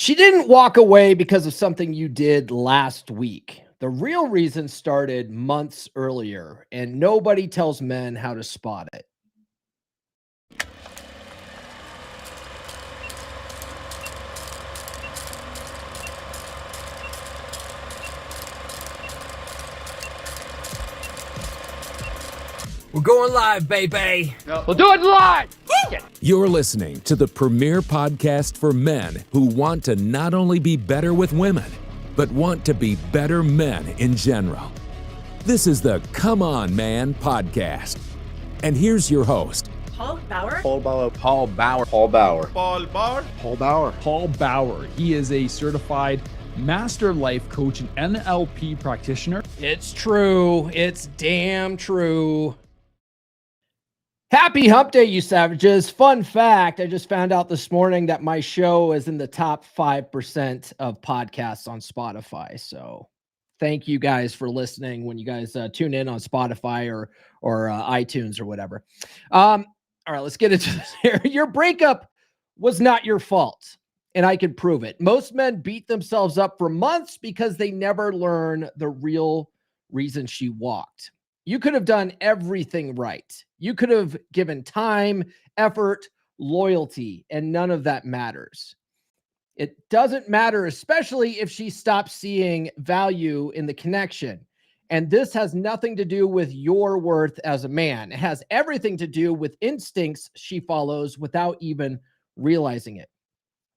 She didn't walk away because of something you did last week. The real reason started months earlier, and nobody tells men how to spot it. We're going live, baby. We'll do it live. You're listening to the premier podcast for men who want to not only be better with women, but want to be better men in general. This is the Come On Man podcast. And here's your host, Paul Bauer. Paul Bauer. Paul Bauer. Paul Bauer. Paul Bauer. Paul Bauer. Paul Bauer. He is a certified master life coach and NLP practitioner. It's true. It's damn true. Happy hump day, you savages. Fun fact, I just found out this morning that my show is in the top 5% of podcasts on Spotify. So thank you guys for listening when you guys tune in on Spotify or iTunes or whatever. All right, let's get into this here. Your breakup was not your fault, and I can prove it. Most men beat themselves up for months because they never learn the real reason she walked. You could have done everything right. You could have given time, effort, loyalty, and none of that matters. It doesn't matter, especially if she stops seeing value in the connection. And this has nothing to do with your worth as a man. It has everything to do with instincts she follows without even realizing it.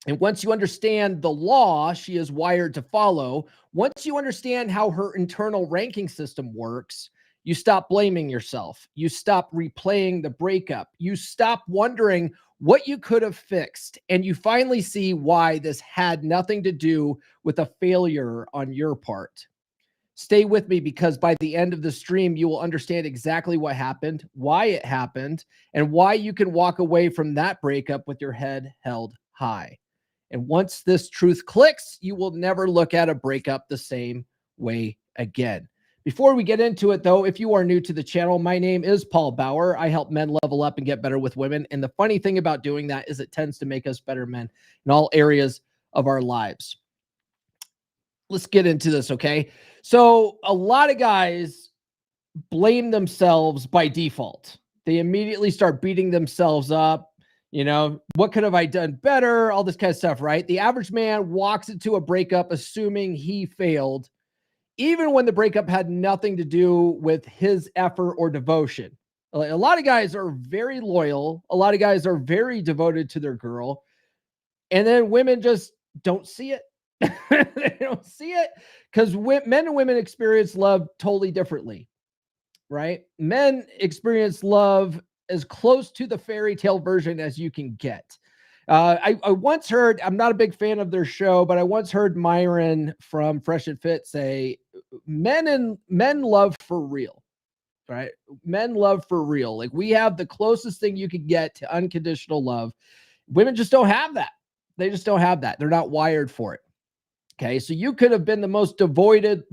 And once you understand the law she is wired to follow, once you understand how her internal ranking system works, you stop blaming yourself. You stop replaying the breakup. You stop wondering what you could have fixed. And you finally see why this had nothing to do with a failure on your part. Stay with me, because by the end of the stream, you will understand exactly what happened, why it happened, and why you can walk away from that breakup with your head held high. And once this truth clicks, you will never look at a breakup the same way again. Before we get into it, though, if you are new to the channel, my name is Paul Bauer. I help men level up and get better with women. And the funny thing about doing that is it tends to make us better men in all areas of our lives. Let's get into this, okay? So a lot of guys blame themselves by default. They immediately start beating themselves up. You know, what could have I done better? All this kind of stuff, right? The average man walks into a breakup assuming he failed, even when the breakup had nothing to do with his effort or devotion. A lot of guys are very loyal. A lot of guys are very devoted to their girl. And then women just don't see it. They don't see it because men and women experience love totally differently, right? Men experience love as close to the fairy tale version as you can get. I once heard, I'm not a big fan of their show, but I once heard Myron from Fresh and Fit say, men love for real, right? Men love for real. Like, we have the closest thing you could get to unconditional love. Women just don't have that. They just don't have that. They're not wired for it. Okay. So you could have been the most devoted,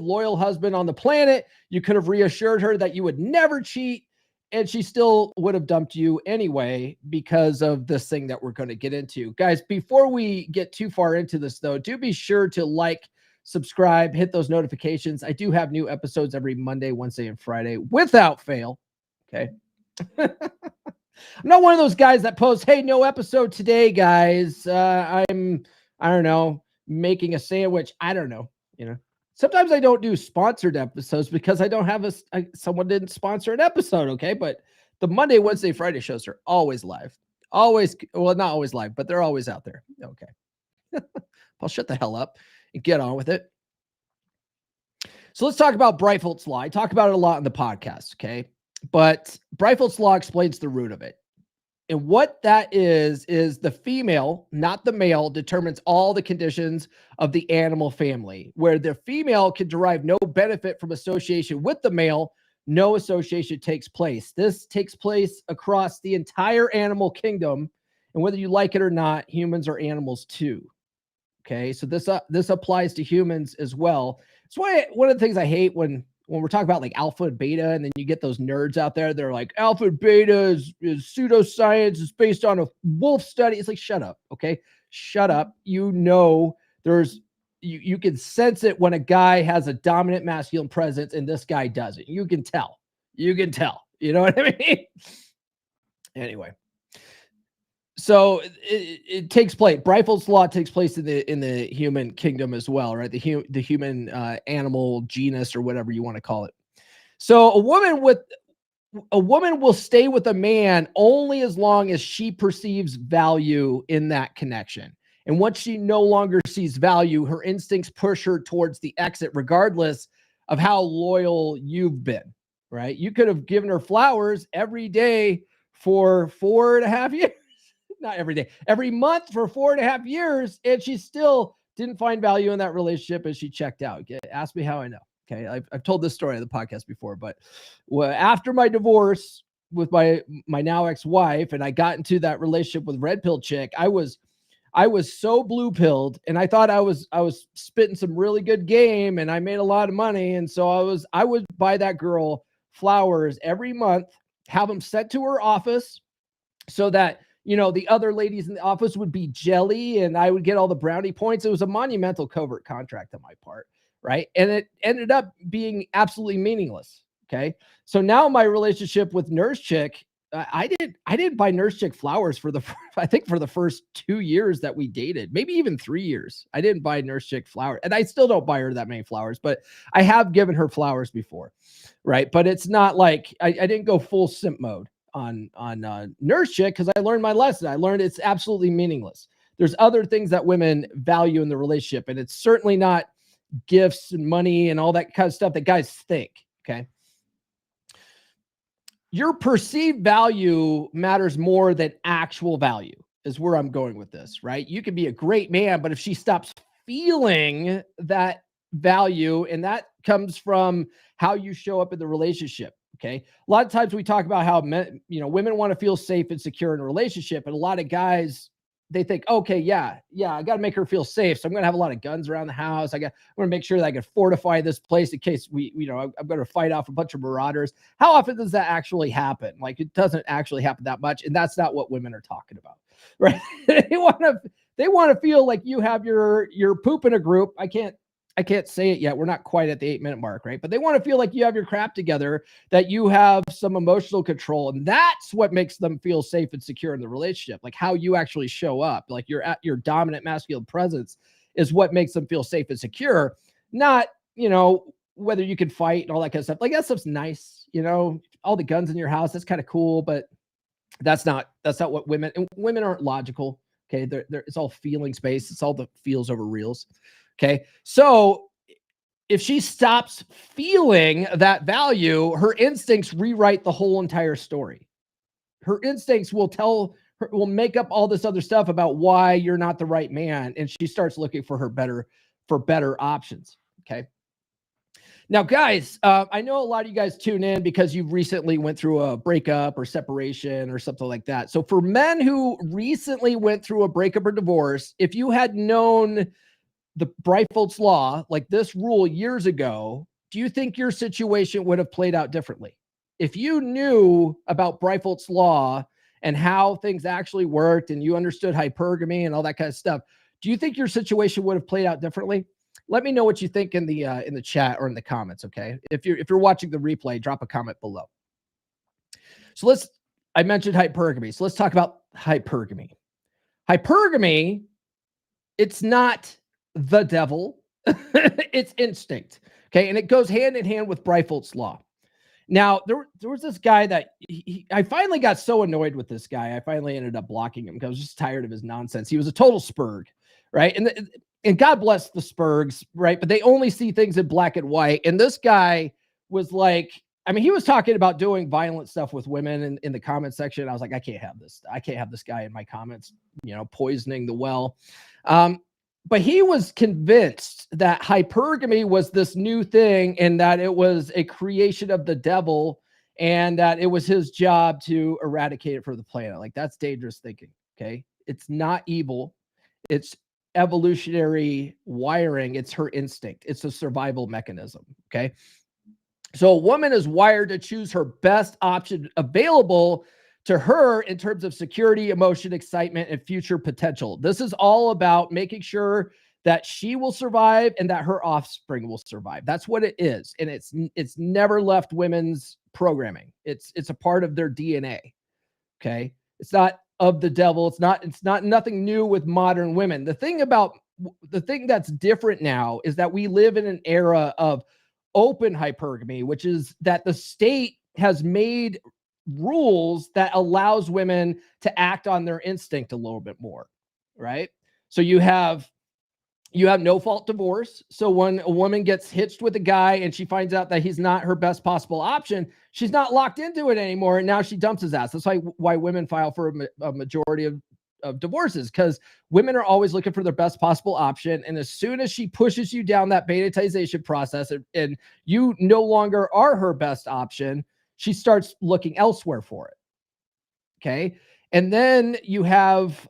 loyal husband on the planet. You could have reassured her that you would never cheat, and she still would have dumped you anyway because of this thing that we're going to get into. Guys, before we get too far into this, though, do be sure to like, subscribe, hit those notifications. I do have new episodes every Monday, Wednesday, and Friday without fail. Okay. I'm not one of those guys that posts, hey, no episode today, guys. I don't know, making a sandwich. I don't know, you know. Sometimes I don't do sponsored episodes because I don't have someone didn't sponsor an episode, okay? But the Monday, Wednesday, Friday shows are always live. Always, well, not always live, but they're always out there. Okay. I'll shut the hell up and get on with it. So let's talk about Brifault's law. I talk about it a lot in the podcast, okay? But Brifault's law explains the root of it. And what that is the female, not the male, determines all the conditions of the animal family. Where the female can derive no benefit from association with the male, no association takes place. This takes place across the entire animal kingdom. And whether you like it or not, humans are animals too. Okay, so this applies to humans as well. It's why one of the things I hate when we're talking about like alpha and beta, and then you get those nerds out there, they're like, alpha and beta is pseudoscience, it's based on a wolf study. It's like, shut up, okay? shut up. You know, you can sense it when a guy has a dominant masculine presence and this guy doesn't. You can tell. You know what I mean? Anyway. So it takes place. Brifault's law takes place in the human kingdom as well, right? The human animal genus or whatever you want to call it. So a woman will stay with a man only as long as she perceives value in that connection. And once she no longer sees value, her instincts push her towards the exit, regardless of how loyal you've been, right? You could have given her flowers every day for 4.5 years. Not every day, every month for 4.5 years, and she still didn't find value in that relationship and she checked out. Ask me how I know. Okay, I've told this story on the podcast before, but after my divorce with my now ex-wife, and I got into that relationship with red pill chick, I was so blue pilled, and I thought I was spitting some really good game, and I made a lot of money, and so I would buy that girl flowers every month, have them sent to her office, so that the other ladies in the office would be jelly and I would get all the brownie points. It was a monumental covert contract on my part, right? And it ended up being absolutely meaningless. Okay. So now my relationship with Nurse Chick, I didn't buy Nurse Chick flowers for the first 2 years that we dated, maybe even 3 years. I didn't buy Nurse Chick flowers, and I still don't buy her that many flowers, but I have given her flowers before, right? But it's not like I didn't go full simp mode on Nurse Chick, because I learned my lesson. I learned it's absolutely meaningless. There's other things that women value in the relationship, and it's certainly not gifts and money and all that kind of stuff that guys think. Okay. Your perceived value matters more than actual value, is where I'm going with this, right? You can be a great man, but if she stops feeling that value, and that comes from how you show up in the relationship. Okay. A lot of times we talk about how women want to feel safe and secure in a relationship. And a lot of guys, they think, okay, yeah, I got to make her feel safe. So I'm going to have a lot of guns around the house. I want to make sure that I can fortify this place in case I'm going to fight off a bunch of marauders. How often does that actually happen? Like, it doesn't actually happen that much. And that's not what women are talking about, right? They want to feel like you have your poop in a group. I can't say it yet. We're not quite at the 8-minute mark, right? But they want to feel like you have your crap together, that you have some emotional control. And that's what makes them feel safe and secure in the relationship. Like how you actually show up, like your dominant masculine presence is what makes them feel safe and secure. Not, whether you can fight and all that kind of stuff. Like that stuff's nice, all the guns in your house. That's kind of cool, but that's not what women aren't logical. Okay. It's all feelings based. It's all the feels over reals. Okay. So if she stops feeling that value, her instincts rewrite the whole entire story. Her instincts will make up all this other stuff about why you're not the right man. And she starts looking for better options. Okay. Now, guys, I know a lot of you guys tune in because you recently went through a breakup or separation or something like that. So for men who recently went through a breakup or divorce, if you had known the Brifault's law, like this rule years ago, do you think your situation would have played out differently? If you knew about Brifault's law and how things actually worked and you understood hypergamy and all that kind of stuff, do you think your situation would have played out differently? Let me know what you think in the chat or in the comments, okay? If you're watching the replay, drop a comment below. So I mentioned hypergamy. So let's talk about hypergamy. Hypergamy, it's not the devil, it's instinct. Okay. And it goes hand in hand with Brifault's law. Now, there was this guy that I finally got so annoyed with this guy. I finally ended up blocking him because I was just tired of his nonsense. He was a total spurg, right? And God bless the spurgs, right? But they only see things in black and white. And this guy was like, he was talking about doing violent stuff with women in the comment section. I was like, I can't have this. I can't have this guy in my comments, poisoning the well. But he was convinced that hypergamy was this new thing and that it was a creation of the devil and that it was his job to eradicate it from the planet. Like, that's dangerous thinking, okay? It's not evil. It's evolutionary wiring. It's her instinct. It's a survival mechanism, okay? So a woman is wired to choose her best option available to her in terms of security, emotion, excitement, and future potential. This is all about making sure that she will survive and that her offspring will survive. That's what it is. And it's never left women's programming. It's a part of their DNA. Okay. It's not of the devil. It's not nothing new with modern women. The thing that's different now is that we live in an era of open hypergamy, which is that the state has made rules that allows women to act on their instinct a little bit more, right? So you have no fault divorce. So when a woman gets hitched with a guy and she finds out that he's not her best possible option, she's not locked into it anymore. And now she dumps his ass. That's why women file for a majority of divorces, because women are always looking for their best possible option. And as soon as she pushes you down that beta-tization process and you no longer are her best option, she starts looking elsewhere for it. Okay. And then you have,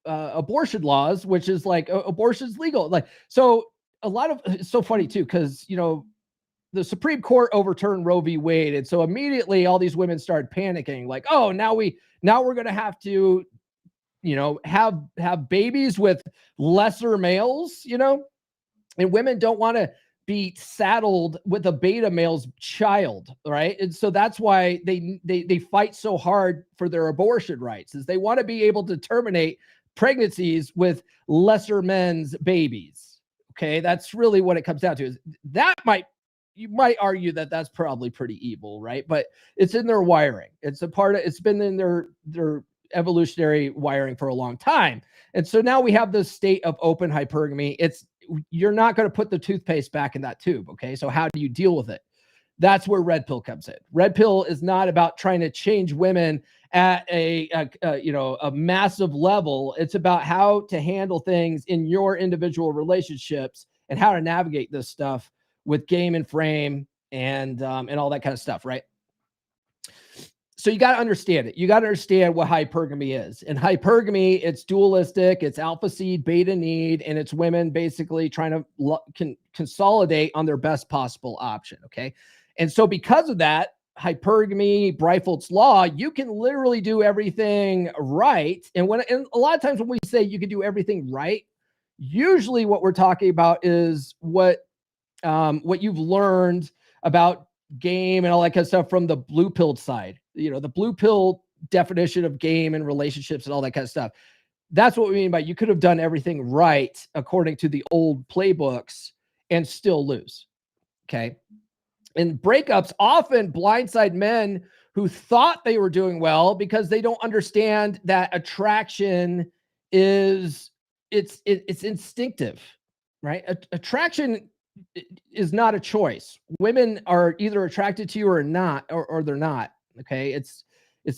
abortion laws, which is like abortion's legal. Like, so it's so funny too, because, the Supreme Court overturned Roe v. Wade. And so immediately all these women started panicking, like, oh, now we're going to have to, have babies with lesser males, and women don't want to be saddled with a beta male's child, right? And so that's why they fight so hard for their abortion rights, is they want to be able to terminate pregnancies with lesser men's babies. Okay, that's really what it comes down to. Is you might argue that that's probably pretty evil, right? But it's in their wiring. It's been in their evolutionary wiring for a long time. And so now we have this state of open hypergamy. You're not going to put the toothpaste back in that tube. Okay. So how do you deal with it? That's where red pill comes in. Red pill is not about trying to change women at a massive level. It's about how to handle things in your individual relationships and how to navigate this stuff with game and frame and all that kind of stuff. Right. So you got to understand it. You got to understand what hypergamy is. And hypergamy, it's dualistic, it's alpha seed, beta need, and it's women basically trying to consolidate on their best possible option. Okay. And so because of that, hypergamy, Briffault's law, you can literally do everything right. And a lot of times when we say you can do everything right, usually what we're talking about is what you've learned about game and all that kind of stuff from the blue pill side, the blue pill definition of game and relationships and all that kind of stuff. That's what we mean by you could have done everything right according to the old playbooks and still lose. Okay. And breakups often blindside men who thought they were doing well because they don't understand that attraction it's instinctive, right? Attraction is not a choice. Women are either attracted to you or not, or they're not. Okay. It's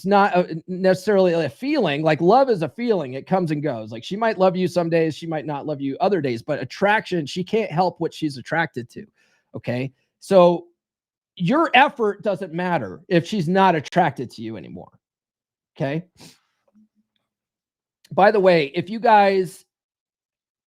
not necessarily a feeling. Like love is a feeling. It comes and goes. Like she might love you some days, she might not love you other days, but attraction, she can't help what she's attracted to. Okay. So your effort doesn't matter if she's not attracted to you anymore. Okay. By the way, if you guys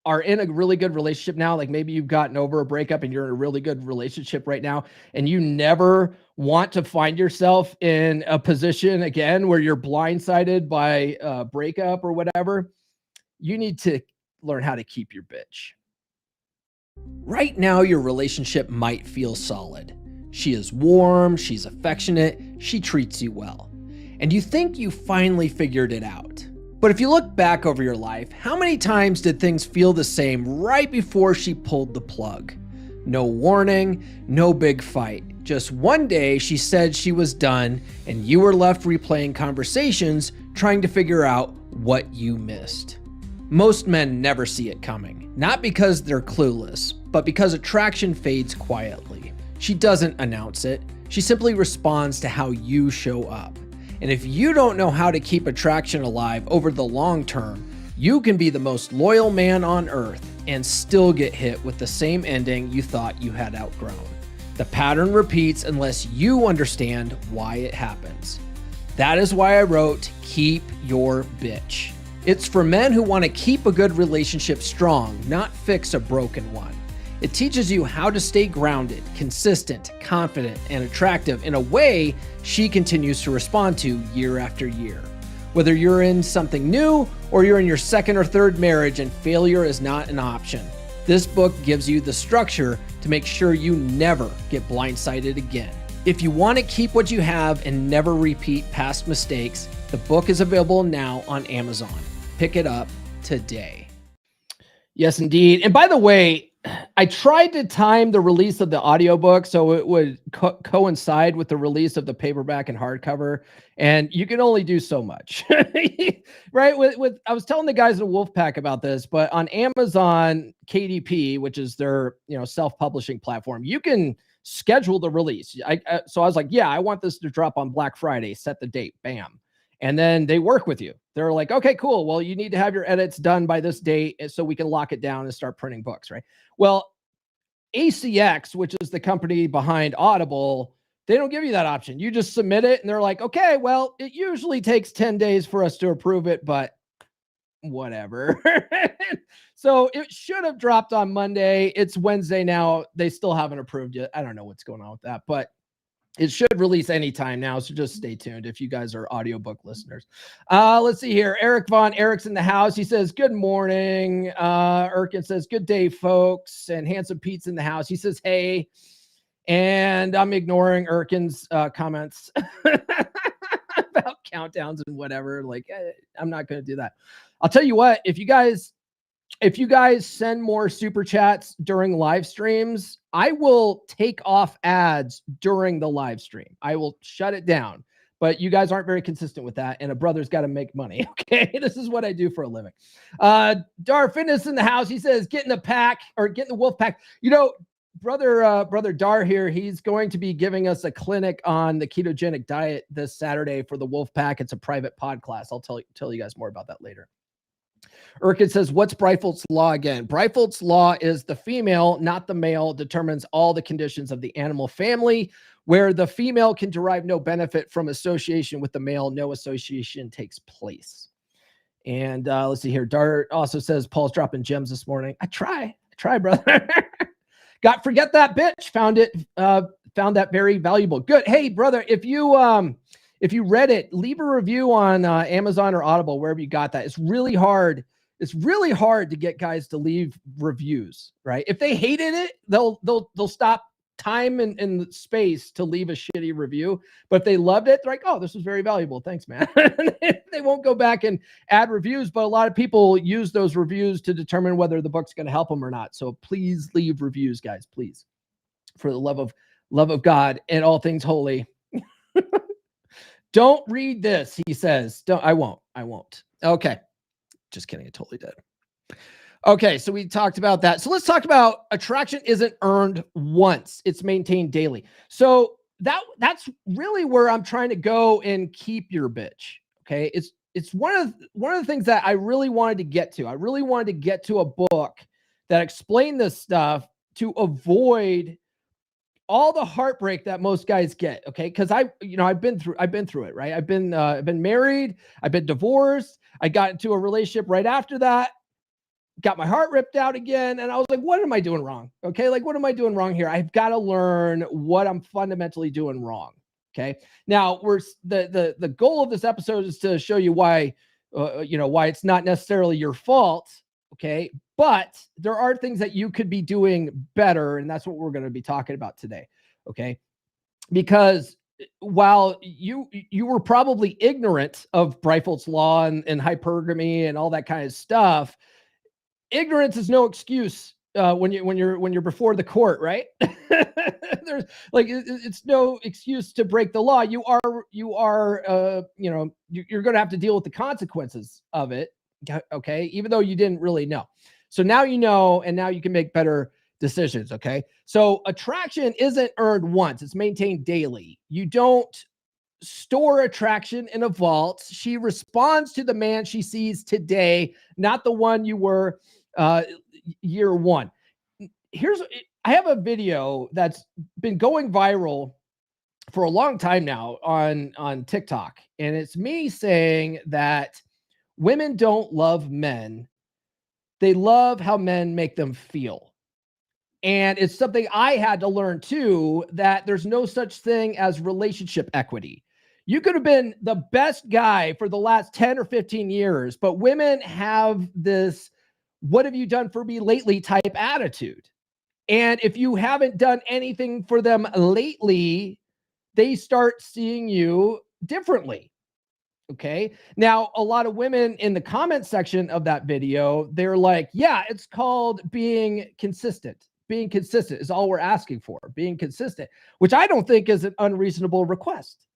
are in a really good relationship now, like maybe you've gotten over a breakup and you're in a really good relationship right now, and you never want to find yourself in a position again where you're blindsided by a breakup or whatever, you need to learn how to keep your bitch. Right now, your relationship might feel solid. She is warm, she's affectionate, she treats you well. And you think you finally figured it out. But if you look back over your life, how many times did things feel the same right before she pulled the plug? No warning, no big fight. Just one day she said she was done and you were left replaying conversations trying to figure out what you missed. Most men never see it coming, not because they're clueless, but because attraction fades quietly. She doesn't announce it. She simply responds to how you show up. And if you don't know how to keep attraction alive over the long term, you can be the most loyal man on earth and still get hit with the same ending you thought you had outgrown. The pattern repeats unless you understand why it happens. That is why I wrote Keep Your Bitch. It's for men who want to keep a good relationship strong, not fix a broken one. It teaches you how to stay grounded, consistent, confident, and attractive in a way she continues to respond to year after year. Whether you're in something new or you're in your second or third marriage and failure is not an option, this book gives you the structure to make sure you never get blindsided again. If you want to keep what you have and never repeat past mistakes, the book is available now on Amazon. Pick it up today. Yes, indeed. And by the way, I tried to time the release of the audiobook so it would coincide with the release of the paperback and hardcover, and you can only do so much, right? With I was telling the guys at Wolfpack about this, but on Amazon KDP, which is their self-publishing platform, you can schedule the release. So I was like, yeah, I want this to drop on Black Friday. Set the date, bam. And then they work with you. They're like, okay, cool. Well, you need to have your edits done by this date so we can lock it down and start printing books, right? Well, ACX, which is the company behind Audible, they don't give you that option. You just submit it and they're like, okay, well, it usually takes 10 days for us to approve it, but whatever. So it should have dropped on Monday. It's Wednesday now. They still haven't approved it. I don't know what's going on with that, but it should release anytime now, so just stay tuned if you guys are audiobook listeners. Let's see here. Eric Vaughn. Eric's in the house. He says, good morning. Erkin says, good day, folks. And Handsome Pete's in the house. He says, hey. And I'm ignoring Erkin's comments about countdowns and whatever. Like, I'm not going to do that. I'll tell you what, if you guys send more super chats during live streams, I will take off ads during the live stream. I will shut it down, but you guys aren't very consistent with that. And a brother's got to make money. Okay. This is what I do for a living. Dar Fitness in the house. He says, get in the pack or get in the wolf pack. Brother Dar here, he's going to be giving us a clinic on the ketogenic diet this Saturday for the wolf pack. It's a private pod class. I'll tell you guys more about that later. Erkin says, what's Brifault's law again? Brifault's law is the female, not the male, determines all the conditions of the animal family. Where the female can derive no benefit from association with the male, no association takes place. And let's see here. Dart also says, Paul's dropping gems this morning. I try, brother. Forget that bitch. Found that very valuable. Good. Hey, brother, if you read it, leave a review on Amazon or Audible, wherever you got that. It's really hard. It's really hard to get guys to leave reviews, right? If they hated it, they'll stop time and space to leave a shitty review. But if they loved it, they're like, oh, this was very valuable. Thanks, man. They won't go back and add reviews, but a lot of people use those reviews to determine whether the book's going to help them or not. So please leave reviews, guys, please. For the love of God and all things holy. Don't read this, he says. I won't. Okay. Just kidding. I totally did. Okay. So we talked about that. So let's talk about attraction isn't earned once. It's maintained daily. So that's really where I'm trying to go and keep your bitch. Okay. It's one of the things that I really wanted to get to. I really wanted to get to a book that explained this stuff to avoid all the heartbreak that most guys get. Okay. Cause I've been through it, right? I've been married. I've been divorced. I got into a relationship right after that, got my heart ripped out again. And I was like, what am I doing wrong? Okay. Like, what am I doing wrong here? I've got to learn what I'm fundamentally doing wrong. Okay. Now the goal of this episode is to show you why it's not necessarily your fault. Okay. But there are things that you could be doing better. And that's what we're going to be talking about today. Okay. Because while you were probably ignorant of Brifault's law and hypergamy and all that kind of stuff, ignorance is no excuse when you're before the court, right? There's it's no excuse to break the law. You're going to have to deal with the consequences of it. Okay. Even though you didn't really know. So now you know, and now you can make better decisions. Okay. So attraction isn't earned once. It's maintained daily. You don't store attraction in a vault. She responds to the man she sees today, not the one you were year one. I have a video that's been going viral for a long time now on TikTok. And it's me saying that women don't love men. They love how men make them feel. And it's something I had to learn too, that there's no such thing as relationship equity. You could have been the best guy for the last 10 or 15 years, but women have this, what have you done for me lately type attitude. And if you haven't done anything for them lately, they start seeing you differently. Okay. Now, a lot of women in the comment section of that video, they're like, yeah, it's called being consistent. Being consistent is all we're asking for, being consistent, which I don't think is an unreasonable request.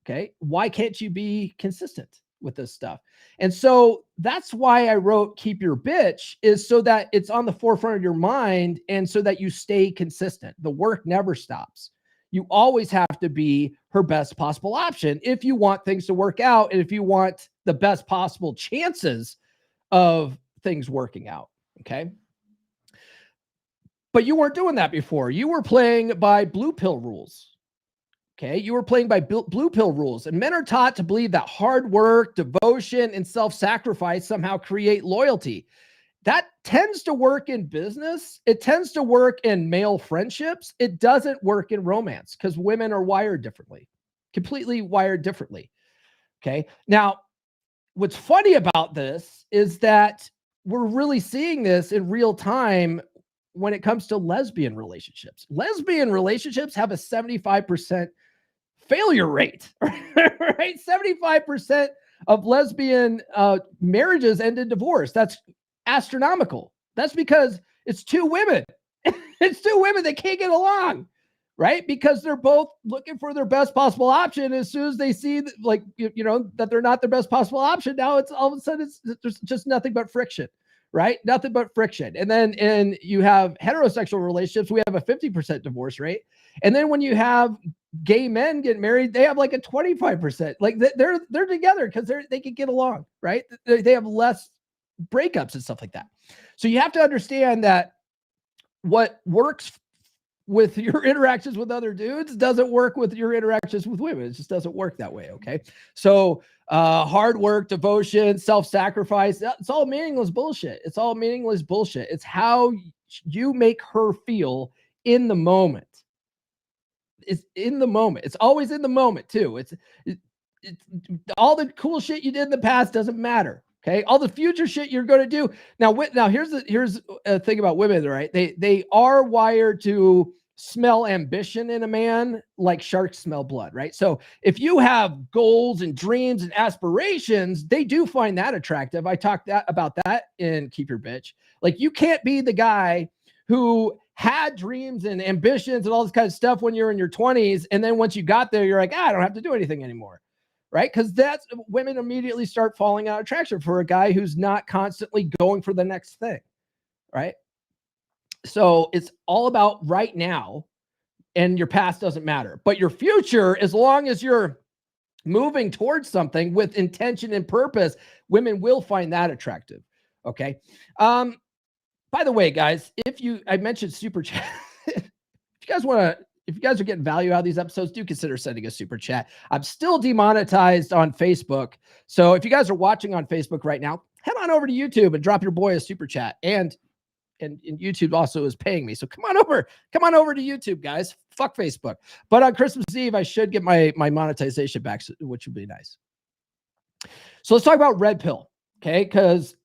Okay. Why can't you be consistent with this stuff? And so that's why I wrote Keep Your Bitch, is so that it's on the forefront of your mind and so that you stay consistent. The work never stops. You always have to be her best possible option if you want things to work out and if you want the best possible chances of things working out. Okay. But you weren't doing that before. You were playing by blue pill rules. Okay. You were playing by blue pill rules, and men are taught to believe that hard work, devotion, and self-sacrifice somehow create loyalty. That tends to work in business. It tends to work in male friendships. It doesn't work in romance because women are wired differently, completely wired differently. Okay. Now, what's funny about this is that we're really seeing this in real time when it comes to lesbian relationships. Lesbian relationships have a 75% failure rate, right? 75% of lesbian marriages end in divorce. That's astronomical. That's because it's two women. It's two women that can't get along, right? Because they're both looking for their best possible option. As soon as they see that, like, you know, that they're not their best possible option, now it's all of a sudden there's just nothing but friction, right? Nothing but friction. And then you have heterosexual relationships, we have a 50% divorce rate. And then when you have gay men get married, they have like a 25%. Like they're together because they can get along, right? They have less breakups and stuff like that. So you have to understand that what works with your interactions with other dudes doesn't work with your interactions with women. It just doesn't work that way. Okay. So hard work, devotion, self-sacrifice, it's all meaningless bullshit. It's all meaningless bullshit. It's how you make her feel in the moment. It's in the moment. It's always in the moment too. It's all the cool shit you did in the past doesn't matter. Okay. All the future shit you're going to do. Now here's a thing about women, right? They are wired to smell ambition in a man like sharks smell blood, right? So if you have goals and dreams and aspirations, they do find that attractive. I talked about that in Keep Your Bitch. Like, you can't be the guy who had dreams and ambitions and all this kind of stuff when you're in your 20s. And then once you got there, you're like, I don't have to do anything anymore. Right? Because that's, women immediately start falling out of attraction for a guy who's not constantly going for the next thing. Right? So it's all about right now, and your past doesn't matter. But your future, as long as you're moving towards something with intention and purpose, women will find that attractive. Okay. By the way, guys, I mentioned super chat. If you guys are getting value out of these episodes, do consider sending a super chat. I'm still demonetized on Facebook. So if you guys are watching on Facebook right now, head on over to YouTube and drop your boy a super chat. And YouTube also is paying me. So come on over to YouTube, guys. Fuck Facebook. But on Christmas Eve, I should get my monetization back, which would be nice. So let's talk about red pill. Okay. Because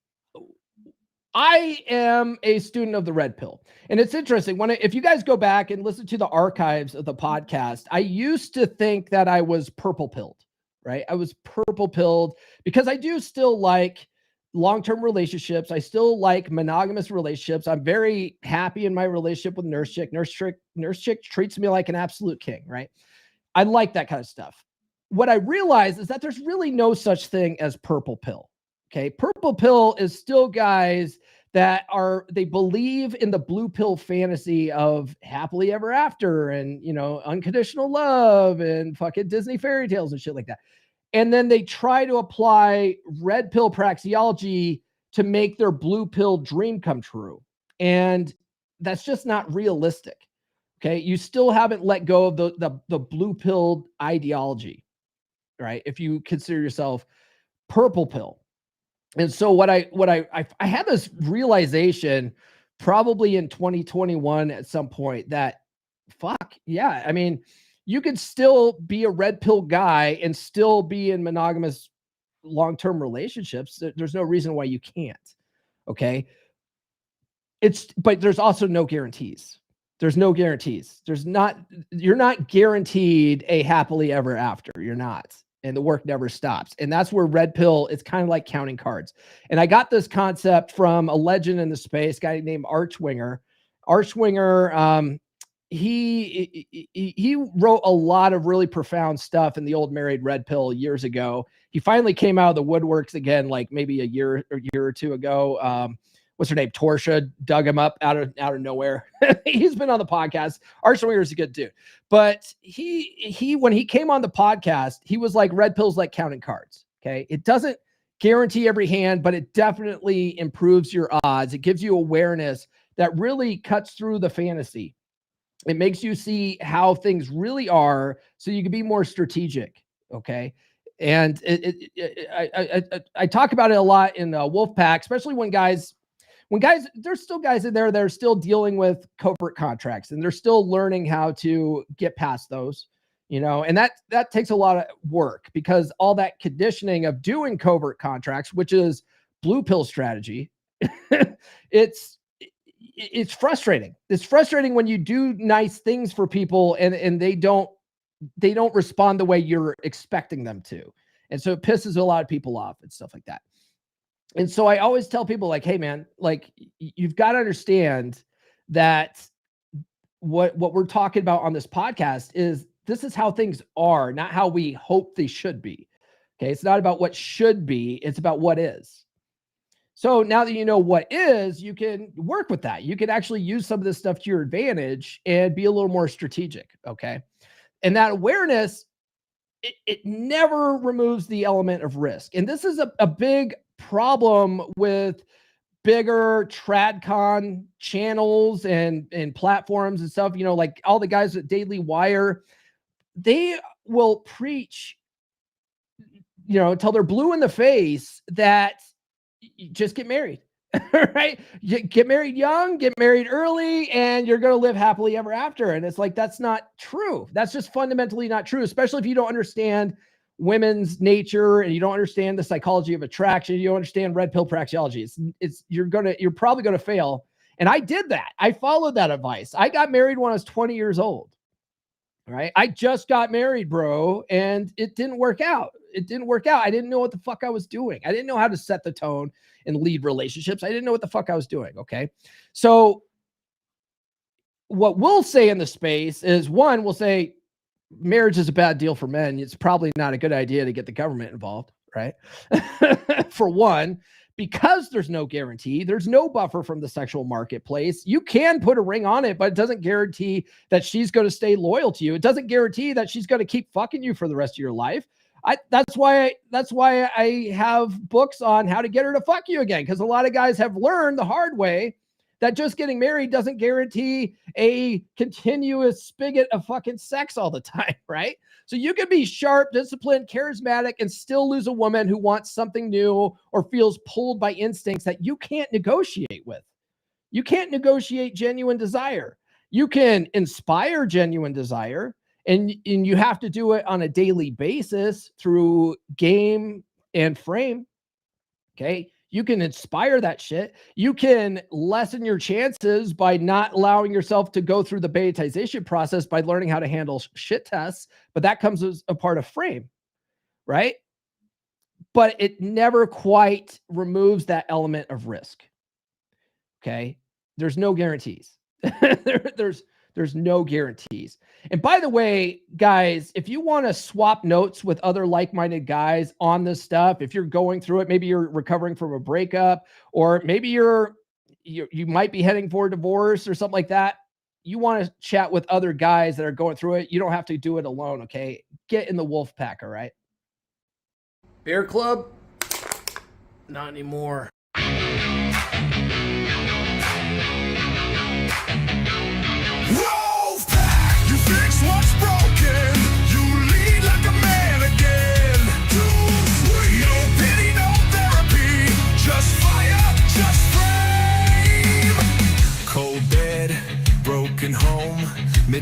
I am a student of the red pill. And it's interesting if you guys go back and listen to the archives of the podcast, I used to think that I was purple pilled, right? I was purple pilled because I do still like long-term relationships. I still like monogamous relationships. I'm very happy in my relationship with Nurse Chick. Nurse Chick treats me like an absolute king, right? I like that kind of stuff. What I realized is that there's really no such thing as purple pill. Okay. Purple pill is still guys that they believe in the blue pill fantasy of happily ever after and, unconditional love and fucking Disney fairy tales and shit like that. And then they try to apply red pill praxeology to make their blue pill dream come true. And that's just not realistic. Okay. You still haven't let go of the blue pill ideology, right? If you consider yourself purple pill. And so what I had this realization probably in 2021 at some point that, fuck, yeah. I mean, you could still be a red pill guy and still be in monogamous long-term relationships. There's no reason why you can't. Okay. But there's also no guarantees. There's no guarantees. You're not guaranteed a happily ever after. You're not. And the work never stops. And that's where red pill, it's kind of like counting cards. And I got this concept from a legend in the space, a guy named Archwinger. Archwinger, he wrote a lot of really profound stuff in the old Married Red Pill years ago. He finally came out of the woodworks again, like maybe a year or two ago. What's her name? Torsia dug him up out of nowhere. He's been on the podcast. Archwinger is a good dude, but he when he came on the podcast, he was like, red pill's like counting cards. Okay, it doesn't guarantee every hand, but it definitely improves your odds. It gives you awareness that really cuts through the fantasy. It makes you see how things really are, so you can be more strategic. Okay. And I talk about it a lot in Wolfpack, especially when guys, there's still guys in there that are still dealing with covert contracts, and they're still learning how to get past those, and that takes a lot of work, because all that conditioning of doing covert contracts, which is blue pill strategy, it's frustrating. It's frustrating when you do nice things for people and they don't respond the way you're expecting them to. And so it pisses a lot of people off and stuff like that. And so I always tell people, like, hey man, like, you've got to understand that what we're talking about on this podcast is, this is how things are, not how we hope they should be. Okay. It's not about what should be. It's about what is. So now that you know what is, you can work with that. You can actually use some of this stuff to your advantage and be a little more strategic. Okay. And that awareness, it never removes the element of risk. And this is a big problem with bigger tradcon channels and platforms and stuff, like all the guys at Daily Wire, they will preach, until they're blue in the face, that you just get married, right? You get married young, get married early, and you're going to live happily ever after. And it's like, that's not true. That's just fundamentally not true, especially if you don't understand women's nature and you don't understand the psychology of attraction. You don't understand red pill praxeology. You're probably going to fail. And I did that. I followed that advice. I got married when I was 20 years old. Right. I just got married, bro. And it didn't work out. I didn't know what the fuck I was doing. I didn't know how to set the tone and lead relationships. I didn't know what the fuck I was doing. Okay. So what we'll say in the space is, one, we'll say marriage is a bad deal for men. It's probably not a good idea to get the government involved. Right. For one, because there's no guarantee, there's no buffer from the sexual marketplace. You can put a ring on it, but it doesn't guarantee that she's going to stay loyal to you. It doesn't guarantee that she's going to keep fucking you for the rest of your life. That's why I have books on how to get her to fuck you again. Because a lot of guys have learned the hard way that just getting married doesn't guarantee a continuous spigot of fucking sex all the time, right? So you can be sharp, disciplined, charismatic, and still lose a woman who wants something new or feels pulled by instincts that you can't negotiate with. You can't negotiate genuine desire. You can inspire genuine desire, and you have to do it on a daily basis through game and frame. Okay. You can inspire that shit. You can lessen your chances by not allowing yourself to go through the betaization process by learning how to handle shit tests. But that comes as a part of frame, right? But it never quite removes that element of risk. Okay. There's no guarantees. There's no guarantees. And by the way, guys, if you want to swap notes with other like-minded guys on this stuff, if you're going through it, maybe you're recovering from a breakup, or maybe you might be heading for a divorce or something like that. You want to chat with other guys that are going through it. You don't have to do it alone. Okay. Get in the wolf pack. All right. Beer club? Not anymore. What's broken? You lead like a man again. No pity, no therapy. Just fire, just flame.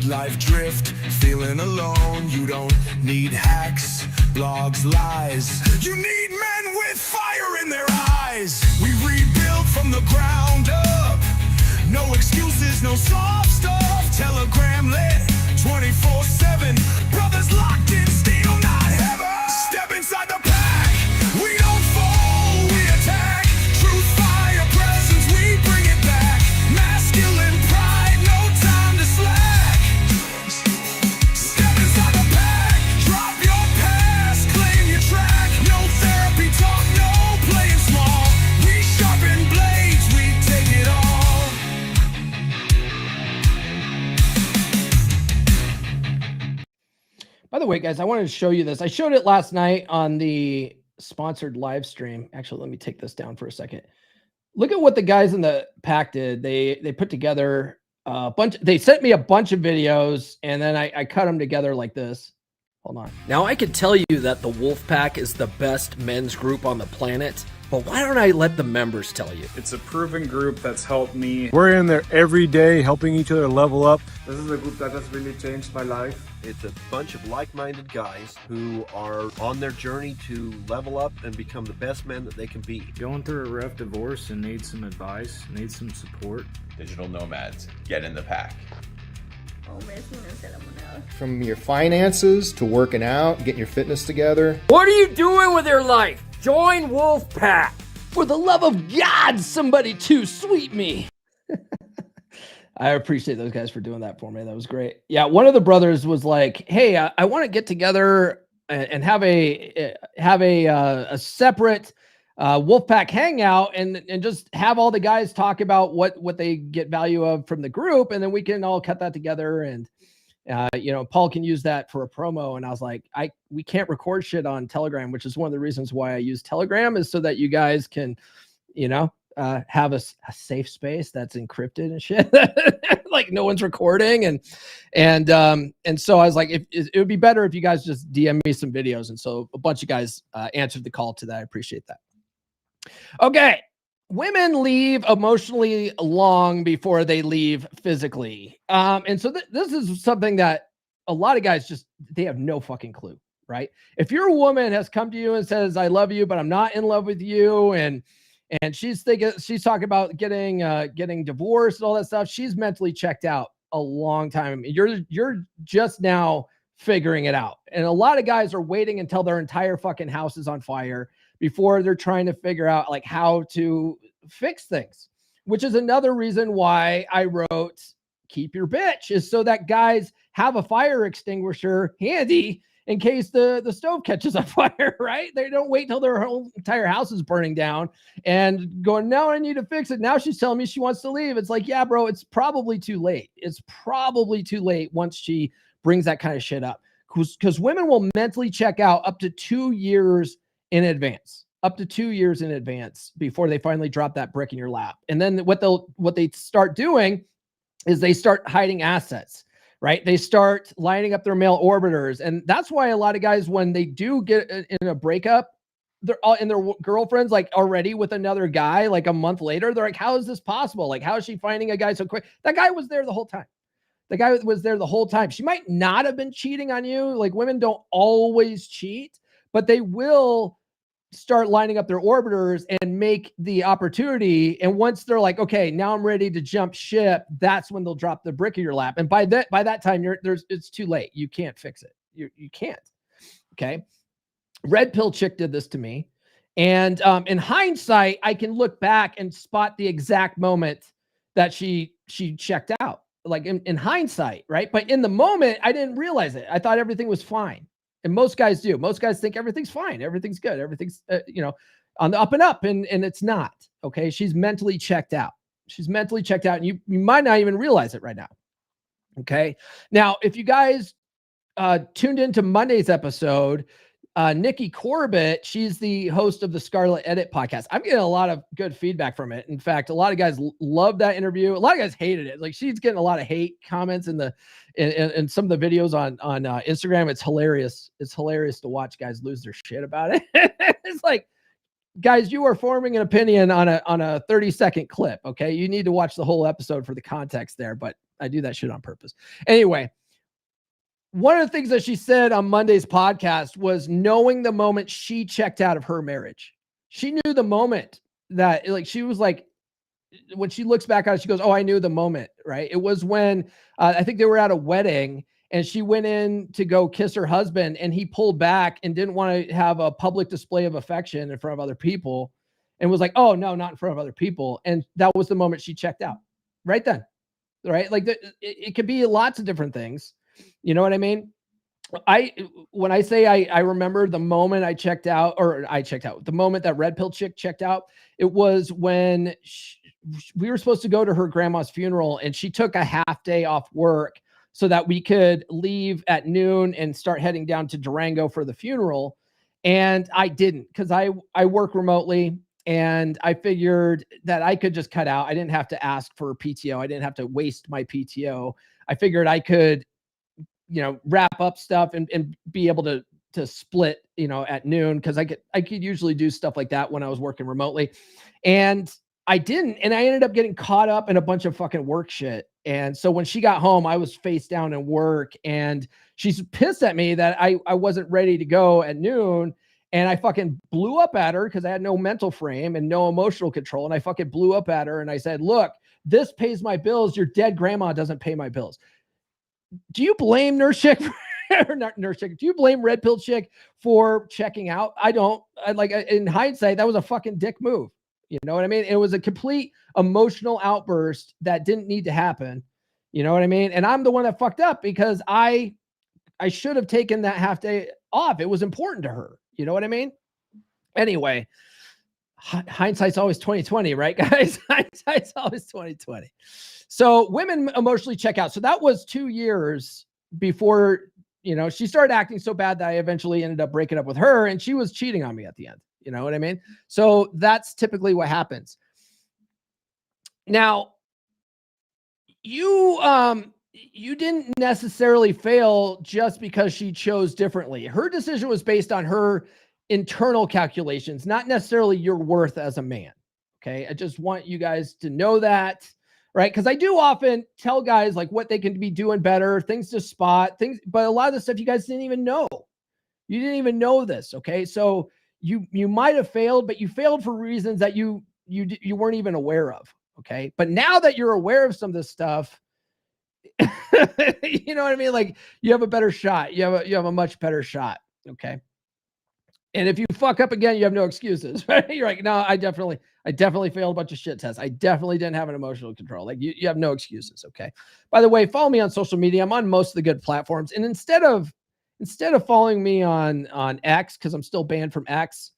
life drift, feeling alone. You don't need hacks, blogs, lies. You need men with fire in their eyes. We rebuild from the ground up. No excuses, no soft stuff. Telegram lit 24/7. Brothers locked in steel, not heaven. Step inside the pack. We don't fall, we attack. Truth, fire, presence, we bring it back. Masculine pride, no time to slack. Step inside the pack. Drop your past, claim your track. No therapy talk, no playing small. We sharpen blades, we take it all. By the way, guys, I wanted to show you this. I showed it last night on the sponsored live stream. Actually, let me take this down for a second. Look at what the guys in the pack did. They put together a bunch. They sent me a bunch of videos, and then I cut them together like this. Hold on. Now, I could tell you that the Wolfpack is the best men's group on the planet, but why don't I let the members tell you? It's a proven group that's helped me. We're in there every day helping each other level up. This is a group that has really changed my life. It's a bunch of like-minded guys who are on their journey to level up and become the best men that they can be. Going through a rough divorce and need some advice, need some support. Digital nomads, get in the pack. From your finances to working out, getting your fitness together. What are you doing with your life? Join Wolfpack. For the love of God, somebody to sweep me. I appreciate those guys for doing that for me. That was great. Yeah, one of the brothers was like, "Hey, I want to get together and have a separate Wolfpack hangout and just have all the guys talk about what they get value of from the group, and then we can all cut that together and Paul can use that for a promo." And I was like, we can't record shit on Telegram, which is one of the reasons why I use Telegram, is so that you guys can, have a safe space that's encrypted and shit. Like no one's recording. And so I was like, it would be better if you guys just DM me some videos. And so a bunch of guys answered the call to that. I appreciate that. Okay. Women leave emotionally long before they leave physically. And so this is something that a lot of guys they have no fucking clue, right? If your woman has come to you and says, "I love you, but I'm not in love with you," and she's talking about getting divorced and all that stuff, she's mentally checked out a long time. You're just now figuring it out. And a lot of guys are waiting until their entire fucking house is on fire before they're trying to figure out like how to fix things, which is another reason why I wrote Keep Your Bitch, is so that guys have a fire extinguisher handy in case the stove catches on fire, right? They don't wait till their whole entire house is burning down and going, "Now I need to fix it." Now she's telling me she wants to leave. It's like, yeah, bro, it's probably too late. It's probably too late once she brings that kind of shit up, because women will mentally check out up to 2 years in advance. Up to 2 years in advance before they finally drop that brick in your lap. And then what they start doing is they start hiding assets, right? They start lining up their male orbiters. And that's why a lot of guys, when they do get in a breakup, they're all in their girlfriends, like already with another guy, like a month later, they're like, "How is this possible? Like, how is she finding a guy so quick?" That guy was there the whole time. The guy was there the whole time. She might not have been cheating on you. Like, women don't always cheat, but they will start lining up their orbiters and make the opportunity. And once they're like, "Okay, now I'm ready to jump ship," that's when they'll drop the brick in your lap. And by that time, it's too late. You can't fix it. You can't. Okay. Red Pill Chick did this to me. And in hindsight, I can look back and spot the exact moment that she checked out, like in hindsight, right? But in the moment, I didn't realize it. I thought everything was fine. And most guys do. Most guys think everything's fine. Everything's good. Everything's, on the up and up. And it's not. Okay. She's mentally checked out. She's mentally checked out. And you might not even realize it right now. Okay. Now, if you guys tuned into Monday's episode, Nikki Corbett, she's the host of the Scarlet Edit podcast. I'm getting a lot of good feedback from it. In fact, a lot of guys love that interview. A lot of guys hated it. Like, she's getting a lot of hate comments in some of the videos on Instagram. It's hilarious. It's hilarious to watch guys lose their shit about it. It's like, guys, you are forming an opinion on a 30-second clip. Okay. You need to watch the whole episode for the context there, but I do that shit on purpose. Anyway, one of the things that she said on Monday's podcast was knowing the moment she checked out of her marriage. She knew the moment that, like, she was like, when she looks back on it, she goes, "Oh, I knew the moment," right? It was when I think they were at a wedding and she went in to go kiss her husband and he pulled back and didn't want to have a public display of affection in front of other people and was like, "Oh, no, not in front of other people." And that was the moment she checked out right then, right? Like it could be lots of different things. You know what I mean? When I say I remember the moment the moment that red pill chick checked out, it was when we were supposed to go to her grandma's funeral and she took a half day off work so that we could leave at noon and start heading down to Durango for the funeral. And I didn't, because I work remotely and I figured that I could just cut out. I didn't have to ask for PTO. I didn't have to waste my PTO. I figured I could, wrap up stuff and be able to split, at noon. Because I could usually do stuff like that when I was working remotely. And I didn't. And I ended up getting caught up in a bunch of fucking work shit. And so when she got home, I was face down in work and she's pissed at me that I wasn't ready to go at noon. And I fucking blew up at her because I had no mental frame and no emotional control. And I fucking blew up at her and I said, "Look, this pays my bills. Your dead grandma doesn't pay my bills." Do you blame Nurse Chick or not Nurse Chick? Do you blame Red Pill Chick for checking out? I don't. In hindsight, that was a fucking dick move. You know what I mean? It was a complete emotional outburst that didn't need to happen. You know what I mean? And I'm the one that fucked up because I should have taken that half day off. It was important to her. You know what I mean? Anyway, hindsight's always 2020, right, guys? Hindsight's always 2020. So women emotionally check out. So that was 2 years before, she started acting so bad that I eventually ended up breaking up with her and she was cheating on me at the end. You know what I mean? So that's typically what happens. Now, you didn't necessarily fail just because she chose differently. Her decision was based on her internal calculations, not necessarily your worth as a man. Okay. I just want you guys to know that, right? Because I do often tell guys like what they can be doing better, things to spot, things, but a lot of the stuff you guys didn't even know. You didn't even know this. Okay. So you might have failed, but you failed for reasons that you weren't even aware of. Okay. But now that you're aware of some of this stuff, you know what I mean? Like you have a better shot. You have a much better shot. Okay. And if you fuck up again, you have no excuses, right? You're like, no, I definitely failed a bunch of shit tests. I definitely didn't have an emotional control. Like you have no excuses. Okay. By the way, follow me on social media. I'm on most of the good platforms. And instead of following me on X, because I'm still banned from X,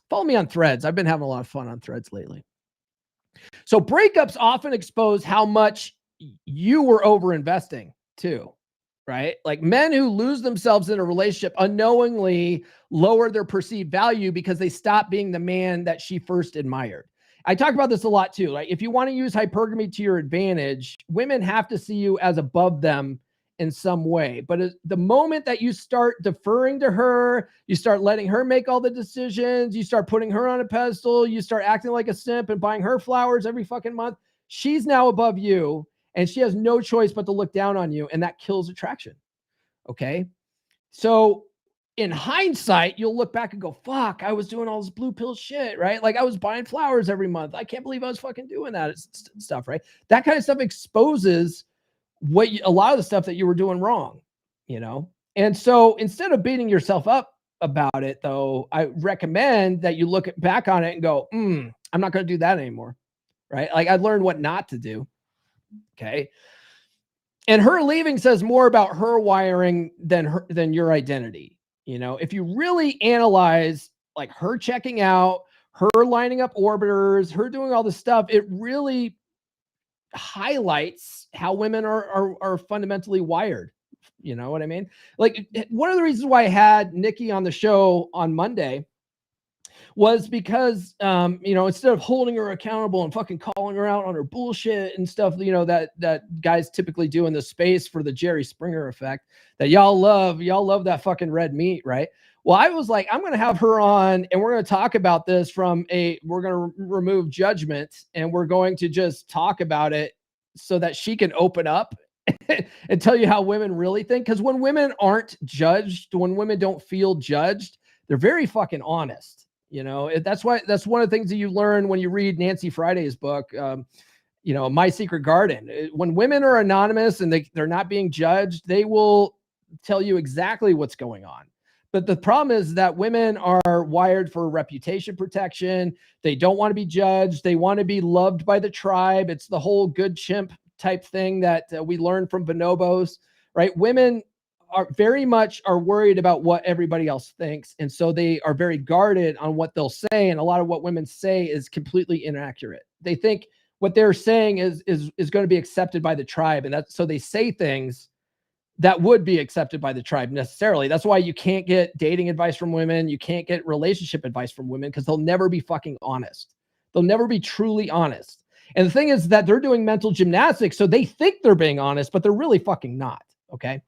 follow me on Threads. I've been having a lot of fun on Threads lately. So breakups often expose how much you were overinvesting too, right? Like men who lose themselves in a relationship unknowingly lower their perceived value because they stop being the man that she first admired. I talk about this a lot too. Like if you want to use hypergamy to your advantage, women have to see you as above them in some way. But the moment that you start deferring to her, you start letting her make all the decisions, you start putting her on a pedestal, you start acting like a simp and buying her flowers every fucking month, she's now above you and she has no choice but to look down on you, and that kills attraction. Okay? So in hindsight, you'll look back and go, fuck, I was doing all this blue pill shit, right? Like I was buying flowers every month. I can't believe I was fucking doing that stuff, right? That kind of stuff exposes a lot of the stuff that you were doing wrong, And so instead of beating yourself up about it, though, I recommend that you look back on it and go, I'm not going to do that anymore, right? Like I learned what not to do. Okay. And her leaving says more about her wiring than your identity. If you really analyze like her checking out, her lining up orbiters, her doing all this stuff, it really highlights how women are fundamentally wired. You know what I mean? Like one of the reasons why I had Nikki on the show on Monday was because, instead of holding her accountable and fucking calling her out on her bullshit and stuff, that guys typically do in the space for the Jerry Springer effect that y'all love that fucking red meat, right? Well, I was like, I'm going to have her on and we're going to talk about this we're going to remove judgment and we're going to just talk about it so that she can open up and tell you how women really think. Because when women aren't judged, when women don't feel judged, they're very fucking honest. You know, that's one of the things that you learn when you read Nancy Friday's book, you know, My Secret Garden. When women are anonymous and they're not being judged, they will tell you exactly what's going on. But the problem is that women are wired for reputation protection. They don't want to be judged. They want to be loved by the tribe. It's the whole good chimp type thing that we learned from bonobos, right? Women are very much worried about what everybody else thinks. And so they are very guarded on what they'll say. And a lot of what women say is completely inaccurate. They think what they're saying is going to be accepted by the tribe. And so they say things that would be accepted by the tribe necessarily. That's why you can't get dating advice from women. You can't get relationship advice from women because they'll never be fucking honest. They'll never be truly honest. And the thing is that they're doing mental gymnastics. So they think they're being honest, but they're really fucking not. Okay.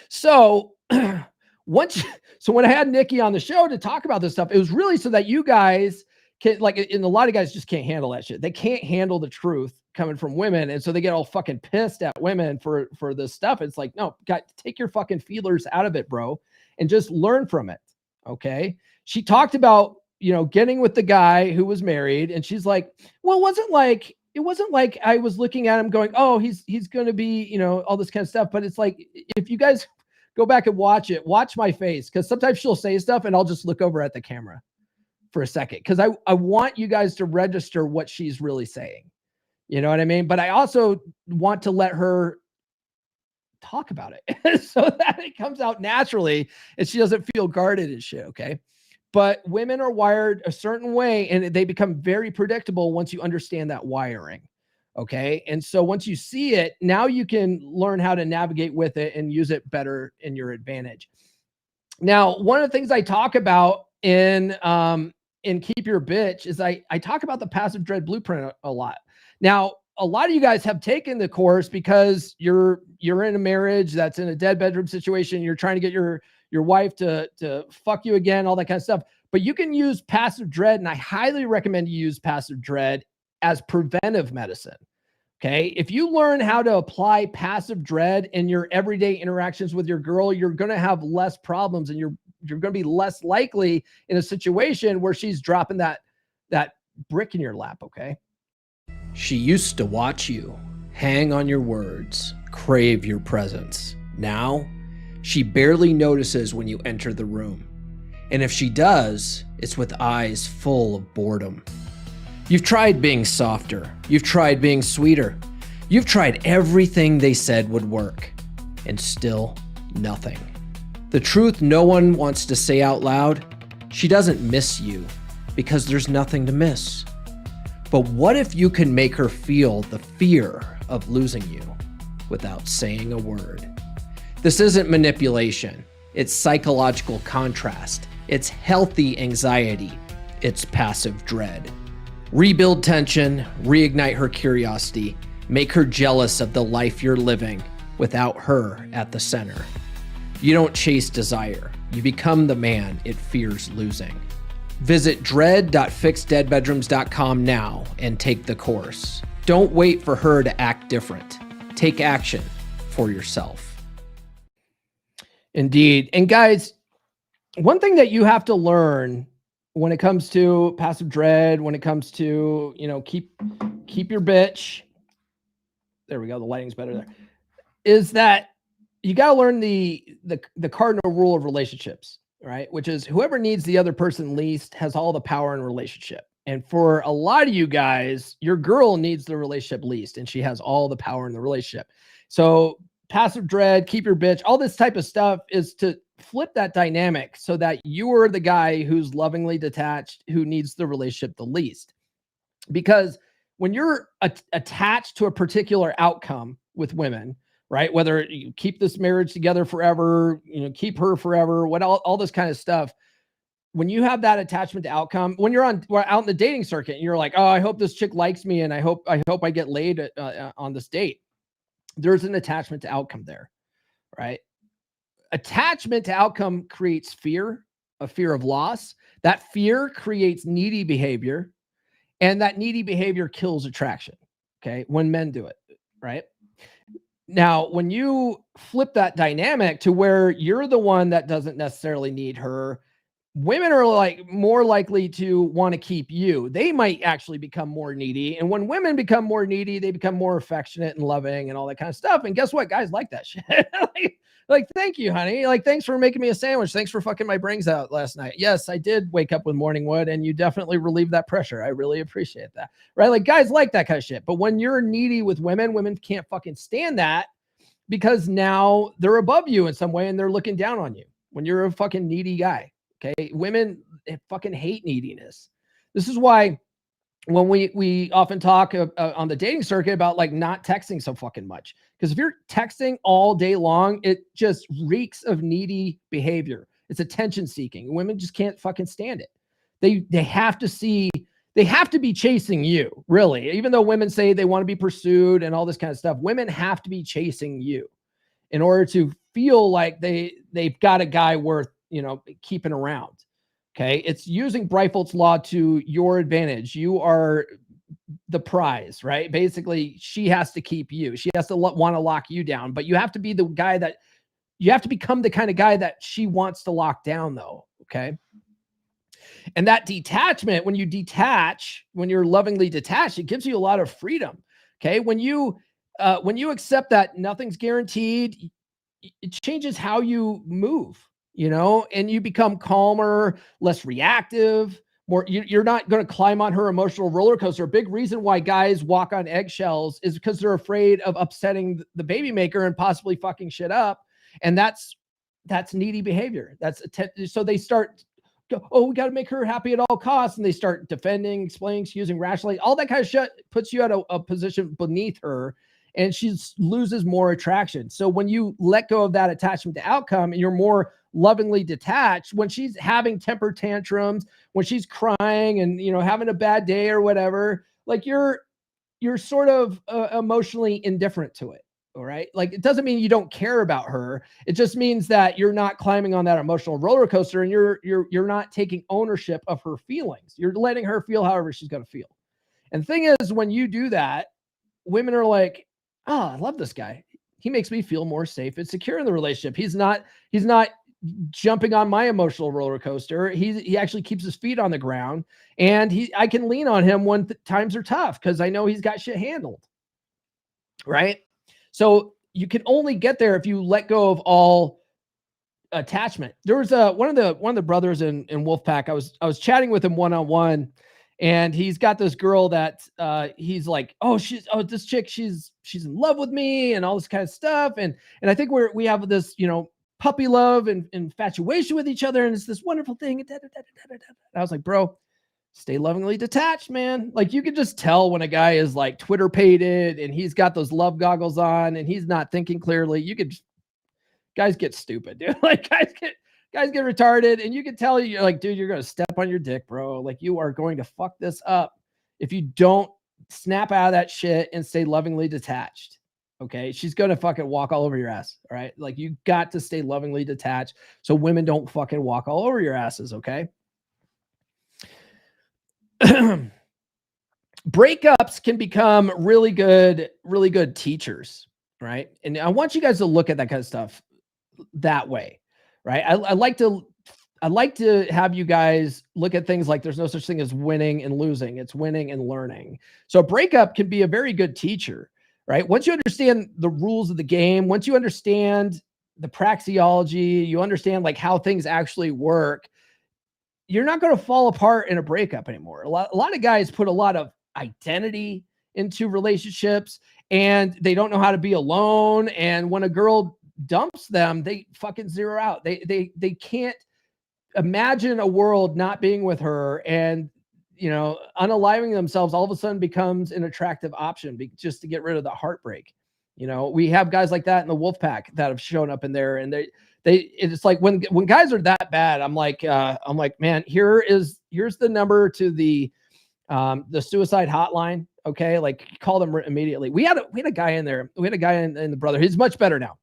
So when I had Nikki on the show to talk about this stuff, it was really so that you guys can, like, and a lot of guys just can't handle that shit. They can't handle the truth coming from women. And so they get all fucking pissed at women for this stuff. It's like, no, take your fucking feelers out of it, bro, and just learn from it. Okay. She talked about, you know, getting with the guy who was married. And she's like, well, it wasn't like I was looking at him going, oh, he's going to be, you know, all this kind of stuff. But it's like, if you guys go back and watch my face, because sometimes she'll say stuff and I'll just look over at the camera for a second. Because I want you guys to register what she's really saying. You know what I mean? But I also want to let her talk about it so that it comes out naturally and she doesn't feel guarded and shit. Okay. But women are wired a certain way and they become very predictable once you understand that wiring. Okay. And so once you see it, now you can learn how to navigate with it and use it better in your advantage. Now, one of the things I talk about in Keep Your Bitch is I talk about the passive dread blueprint a lot. Now, a lot of you guys have taken the course because you're in a marriage that's in a dead bedroom situation. You're trying to get your wife to fuck you again, all that kind of stuff. But you can use passive dread, and I highly recommend you use passive dread as preventive medicine. Okay. If you learn how to apply passive dread in your everyday interactions with your girl, you're going to have less problems and you're going to be less likely in a situation where she's dropping that brick in your lap. Okay. She used to watch you, hang on your words, crave your presence. Now, she barely notices when you enter the room. And if she does, it's with eyes full of boredom. You've tried being softer. You've tried being sweeter. You've tried everything they said would work. And still nothing. The truth no one wants to say out loud, she doesn't miss you because there's nothing to miss. But what if you can make her feel the fear of losing you without saying a word? This isn't manipulation. It's psychological contrast. It's healthy anxiety. It's passive dread. Rebuild tension, reignite her curiosity, make her jealous of the life you're living without her at the center. You don't chase desire. You become the man it fears losing. Visit dread.fixdeadbedrooms.com now and take the course. Don't wait for her to act different. Take action for yourself. Indeed. And guys, one thing that you have to learn when it comes to passive dread, when it comes to, you know, keep your bitch. There we go. The lighting's better there. Is that you got to learn the cardinal rule of relationships. Right? Which is whoever needs the other person least has all the power in a relationship. And for a lot of you guys, your girl needs the relationship least, and she has all the power in the relationship. So passive dread, keep your bitch, all this type of stuff is to flip that dynamic so that you are the guy who's lovingly detached, who needs the relationship the least. Because when you're attached to a particular outcome with women, right? Whether you keep this marriage together forever, you know, keep her forever, all this kind of stuff. When you have that attachment to outcome, when you're out in the dating circuit and you're like, oh, I hope this chick likes me and I hope I get laid on this date. There's an attachment to outcome there, right? Attachment to outcome creates fear, a fear of loss. That fear creates needy behavior, and that needy behavior kills attraction. Okay. When men do it, right? Now, when you flip that dynamic to where you're the one that doesn't necessarily need her, women are like more likely to want to keep you. They might actually become more needy. And when women become more needy, they become more affectionate and loving and all that kind of stuff. And guess what? Guys like that shit. like, thank you, honey. Like, thanks for making me a sandwich. Thanks for fucking my brains out last night. Yes, I did wake up with morning wood and you definitely relieved that pressure. I really appreciate that. Right? Like, guys like that kind of shit. But when you're needy with women, women can't fucking stand that because now they're above you in some way and they're looking down on you when you're a fucking needy guy. Okay, women fucking hate neediness. This is why when we often talk on the dating circuit about like not texting so fucking much, because if you're texting all day long, it just reeks of needy behavior. It's attention seeking. Women just can't fucking stand it. They have to see, they have to be chasing you, really. Even though women say they want to be pursued and all this kind of stuff, women have to be chasing you in order to feel like they've got a guy worth, keeping around. Okay. It's using Brifault's law to your advantage. You are the prize, right? Basically, she has to keep you. She has to want to lock you down, but you have to be the guy that you have to become the kind of guy that she wants to lock down though. Okay. And that detachment, when you detach, when you're lovingly detached, it gives you a lot of freedom. Okay. When you accept that nothing's guaranteed, it changes how you move. And you become calmer, less reactive, more, you're not going to climb on her emotional roller coaster. A big reason why guys walk on eggshells is because they're afraid of upsetting the baby maker and possibly fucking shit up. And that's needy behavior. So they start, oh, we got to make her happy at all costs. And they start defending, explaining, excusing, rationally, all that kind of shit puts you at a position beneath her. And she loses more attraction. So when you let go of that attachment to outcome and you're more lovingly detached, when she's having temper tantrums, when she's crying and, having a bad day or whatever, like you're sort of emotionally indifferent to it. All right. Like, it doesn't mean you don't care about her. It just means that you're not climbing on that emotional roller coaster and you're not taking ownership of her feelings. You're letting her feel however she's going to feel. And the thing is, when you do that, women are like, oh, I love this guy. He makes me feel more safe and secure in the relationship. He's not jumping on my emotional roller coaster. He actually keeps his feet on the ground, and I can lean on him when times are tough because I know he's got shit handled. Right? So you can only get there if you let go of all attachment. There was one of the brothers in Wolfpack. I was chatting with him one-on-one. And he's got this girl that he's like, this chick, she's in love with me and all this kind of stuff. And I think we have this, puppy love and infatuation with each other. And it's this wonderful thing. And I was like, bro, stay lovingly detached, man. Like, you can just tell when a guy is like Twitter pated and he's got those love goggles on and he's not thinking clearly. Guys get stupid, dude. Like, guys get retarded, and you can tell you're like, dude, you're going to step on your dick, bro. Like, you are going to fuck this up if you don't snap out of that shit and stay lovingly detached. Okay. She's going to fucking walk all over your ass. All right. Like, you got to stay lovingly detached so women don't fucking walk all over your asses. Okay. Breakups can become really good teachers. Right. And I want you guys to look at that kind of stuff that way. Right. I like to have you guys look at things like there's no such thing as winning and losing. It's winning and learning. So a breakup can be a very good teacher, right? Once you understand the rules of the game, once you understand the praxeology, you understand like how things actually work, you're not going to fall apart in a breakup anymore. A lot of guys put a lot of identity into relationships and they don't know how to be alone. And when a girl dumps them, they fucking zero out. They can't imagine a world not being with her, and unaliving themselves all of a sudden becomes an attractive option just to get rid of the heartbreak. We have guys like that in the Wolfpack that have shown up in there, and it's like when guys are that bad, I'm like, man, here's the number to the suicide hotline. Okay, like, call them immediately. We had a guy in there. We had a guy in the brother. He's much better now.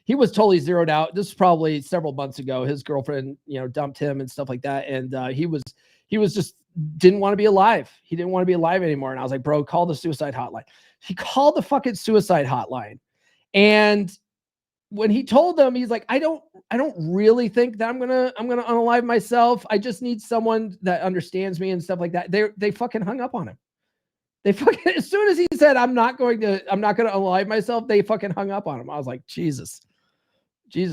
He was totally zeroed out. This was probably several months ago. His girlfriend, dumped him and stuff like that. And he was just didn't want to be alive. He didn't want to be alive anymore. And I was like, bro, call the suicide hotline. He called the fucking suicide hotline. And when he told them, he's like, I don't really think that I'm gonna unalive myself. I just need someone that understands me and stuff like that. They fucking hung up on him. They fucking, as soon as he said, I'm not going to unalive myself, they fucking hung up on him. I was like, Jesus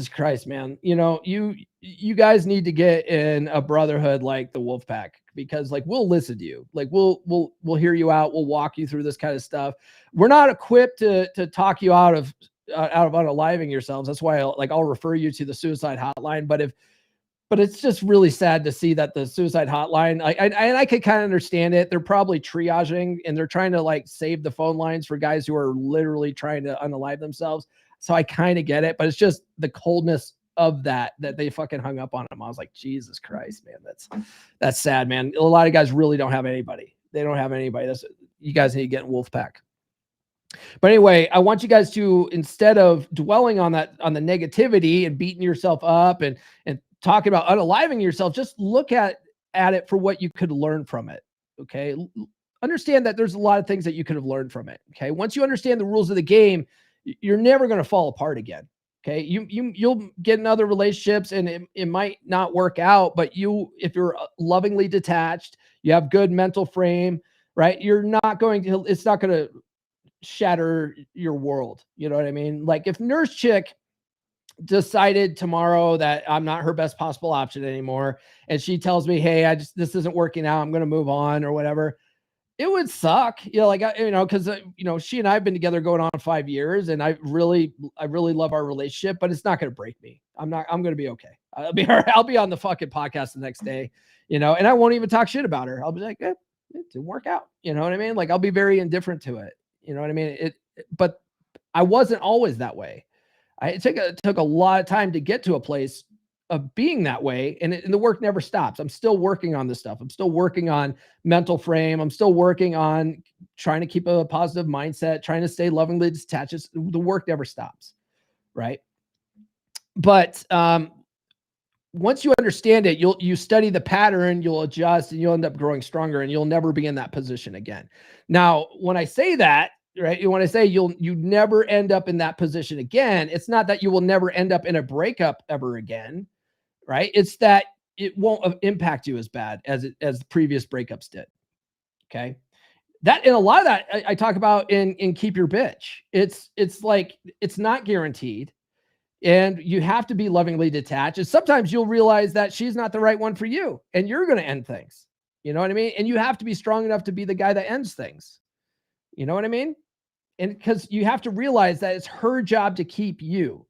Christ, man. You know, you guys need to get in a brotherhood like the Wolfpack, because like, we'll listen to you. Like we'll hear you out. We'll walk you through this kind of stuff. We're not equipped to talk you out of unaliving yourselves. That's why I'll refer you to the suicide hotline. But it's just really sad to see that the suicide hotline, I could kind of understand it. They're probably triaging and they're trying to like save the phone lines for guys who are literally trying to unalive themselves. So I kind of get it, but it's just the coldness of that they fucking hung up on him. I was like, Jesus Christ, man, that's sad, man. A lot of guys really don't have anybody. They don't have anybody. You guys need to get in Wolfpack. But anyway, I want you guys to, instead of dwelling on the negativity and beating yourself up and talking about unaliving yourself, just look at it for what you could learn from it. Okay. Understand that there's a lot of things that you could have learned from it. Okay. Once you understand the rules of the game, you're never going to fall apart again. Okay. You'll get in other relationships and it might not work out, but if you're lovingly detached, you have good mental frame, right? It's not going to shatter your world. You know what I mean? Like if Nurse Chick decided tomorrow that I'm not her best possible option anymore, and she tells me, hey, this isn't working out, I'm going to move on or whatever, it would suck. Because she and I have been together going on 5 years, and I really love our relationship, but it's not going to break me. I'm going to be okay. I'll be on the fucking podcast the next day, and I won't even talk shit about her. I'll be like, it didn't work out. You know what I mean? Like I'll be very indifferent to it. You know what I mean? But I wasn't always that way. It took a lot of time to get to a place of being that way. And the work never stops. I'm still working on this stuff. I'm still working on mental frame. I'm still working on trying to keep a positive mindset, trying to stay lovingly detached. The work never stops. Right. But, once you understand it, you study the pattern, you'll adjust, and you'll end up growing stronger, and you'll never be in that position again. Now, when I say that, right, when I say you never end up in that position again, it's not that you will never end up in a breakup ever again, right? It's that it won't impact you as bad as the previous breakups did. Okay. That, and a lot of that I talk about in Keep Your Bitch. It's like, it's not guaranteed. And you have to be lovingly detached. And sometimes you'll realize that she's not the right one for you, and you're going to end things. You know what I mean? And you have to be strong enough to be the guy that ends things. You know what I mean? And because you have to realize that it's her job to keep you.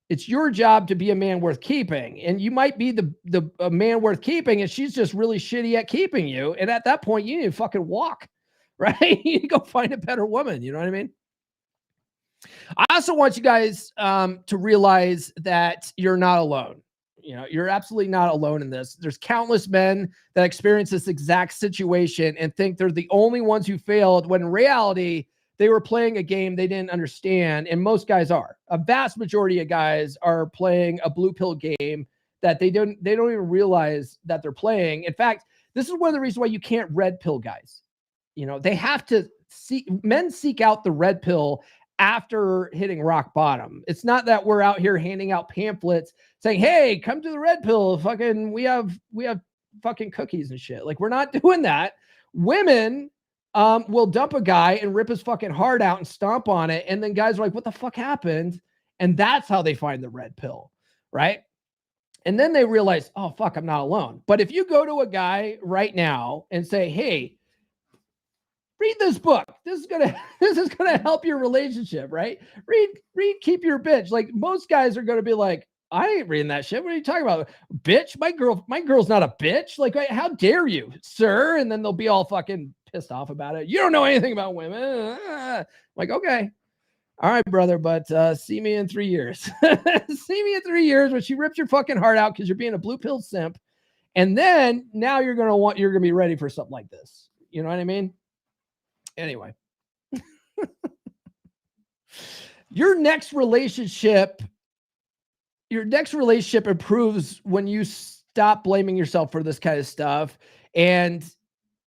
It's your job to be a man worth keeping. And you might be a man worth keeping, and she's just really shitty at keeping you. And at that point, you need to fucking walk, right? You need to go find a better woman. You know what I mean? I also want you guys to realize that you're not alone. You're absolutely not alone in this. There's countless men that experience this exact situation and think they're the only ones who failed, when in reality, they were playing a game they didn't understand. And most guys are. A vast majority of guys are playing a blue pill game that they don't even realize that they're playing. In fact, this is one of the reasons why you can't red pill guys. They have to men seek out the red pill after hitting rock bottom. It's not that we're out here handing out pamphlets saying, hey, come to the red pill. Fucking, we have fucking cookies and shit. Like, we're not doing that. Women will dump a guy and rip his fucking heart out and stomp on it. And then guys are like, what the fuck happened? And that's how they find the red pill. Right. And then they realize, oh, fuck, I'm not alone. But if you go to a guy right now and say, hey, read this book. This is gonna help your relationship, right? Read Keep Your Bitch. Like, most guys are gonna be like, I ain't reading that shit. What are you talking about? Bitch, my girl's not a bitch. Like, how dare you, sir? And then they'll be all fucking pissed off about it. You don't know anything about women. Like, okay. All right, brother, but see me in 3 years. See me in 3 years when she rips your fucking heart out because you're being a blue pill simp. And then now you're gonna be ready for something like this. You know what I mean? Anyway, your next relationship improves when you stop blaming yourself for this kind of stuff, and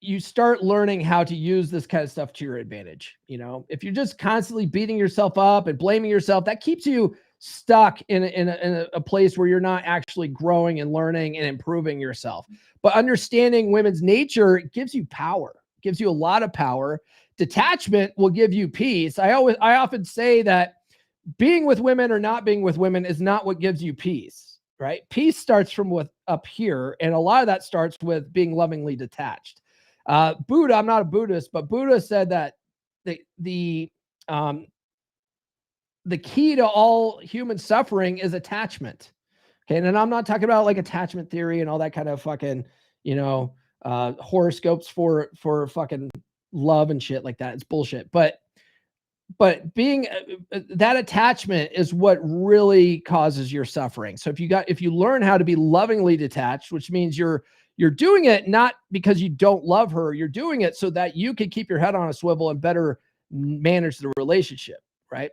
you start learning how to use this kind of stuff to your advantage. You know, if you're just constantly beating yourself up and blaming yourself, that keeps you stuck in a place where you're not actually growing and learning and improving yourself. But understanding women's nature gives you power, gives you a lot of power. Detachment will give you peace. I often say that being with women or not being with women is not what gives you peace, right? Peace starts from up here. And a lot of that starts with being lovingly detached. Buddha, I'm not a Buddhist, but Buddha said that the key to all human suffering is attachment. Okay. And I'm not talking about like attachment theory and all that kind of fucking, horoscopes for fucking love and shit like that. It's bullshit. But being that attachment is what really causes your suffering. So if you learn how to be lovingly detached, which means you're doing it not because you don't love her, you're doing it so that you can keep your head on a swivel and better manage the relationship, right?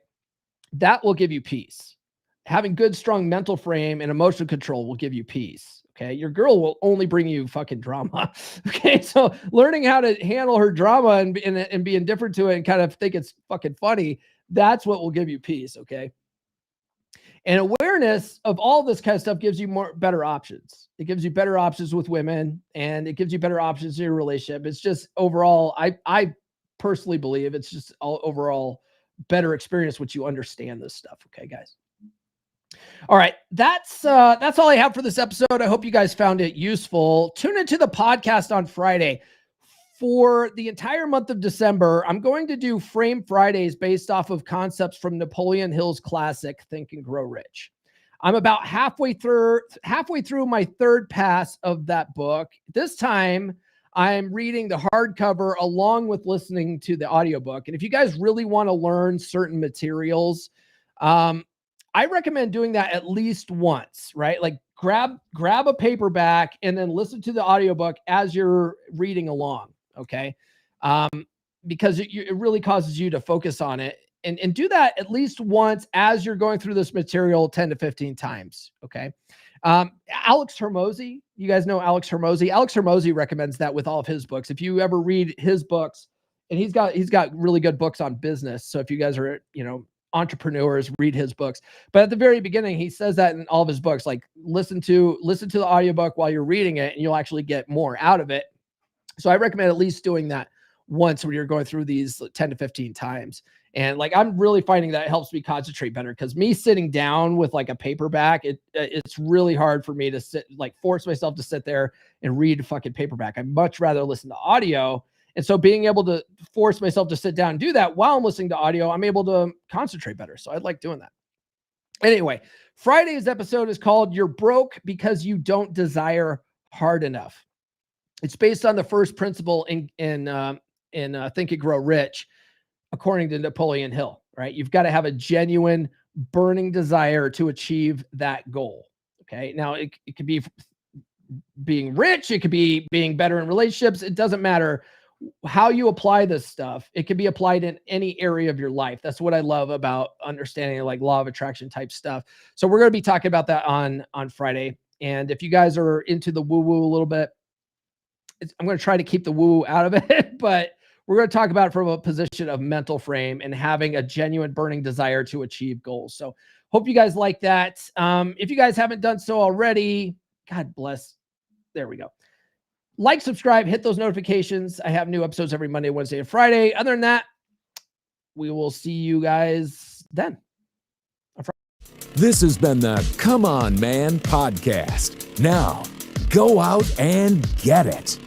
That will give you peace. Having good, strong mental frame and emotional control will give you peace. Okay. Your girl will only bring you fucking drama. Okay. So learning how to handle her drama and be indifferent to it and kind of think it's fucking funny, that's what will give you peace. Okay. And awareness of all this kind of stuff gives you better options. It gives you better options with women, and it gives you better options in your relationship. It's just overall, I personally believe it's just overall better experience once you understand this stuff. Okay, guys. All right. That's all I have for this episode. I hope you guys found it useful. Tune into the podcast on Friday. For the entire month of December, I'm going to do Frame Fridays based off of concepts from Napoleon Hill's classic, Think and Grow Rich. I'm about halfway through my third pass of that book. This time, I'm reading the hardcover along with listening to the audiobook. And if you guys really want to learn certain materials, I recommend doing that at least once, right? Like grab a paperback and then listen to the audiobook as you're reading along. Okay. Because it really causes you to focus on it and do that at least once as you're going through this material 10 to 15 times. Okay. Alex Hormozi, you guys know Alex Hormozi. Alex Hormozi recommends that with all of his books. If you ever read his books, and he's got really good books on business. So if you guys are, entrepreneurs, read his books. But at the very beginning, he says that in all of his books, like listen to the audiobook while you're reading it, and you'll actually get more out of it. So I recommend at least doing that once when you're going through these 10 to 15 times. And like, I'm really finding that it helps me concentrate better, because me sitting down with like a paperback, it's really hard for me to force myself to sit there and read a fucking paperback. I'd much rather listen to audio. And so being able to force myself to sit down and do that while I'm listening to audio, I'm able to concentrate better. So I like doing that. Anyway, Friday's episode is called You're Broke Because You Don't Desire Hard Enough. It's based on the first principle in Think and Grow Rich, according to Napoleon Hill, right? You've got to have a genuine burning desire to achieve that goal. Okay. Now it could be being rich. It could be being better in relationships. It doesn't matter how you apply this stuff. It can be applied in any area of your life. That's what I love about understanding like law of attraction type stuff. So we're going to be talking about that on Friday. And if you guys are into the woo-woo a little bit, I'm going to try to keep the woo out of it, but we're going to talk about it from a position of mental frame and having a genuine burning desire to achieve goals. So hope you guys like that. If you guys haven't done so already, God bless. There we go. Like, subscribe, hit those notifications. I have new episodes every Monday, Wednesday, and Friday. Other than that, we will see you guys then. This has been the Come On Man podcast. Now, go out and get it.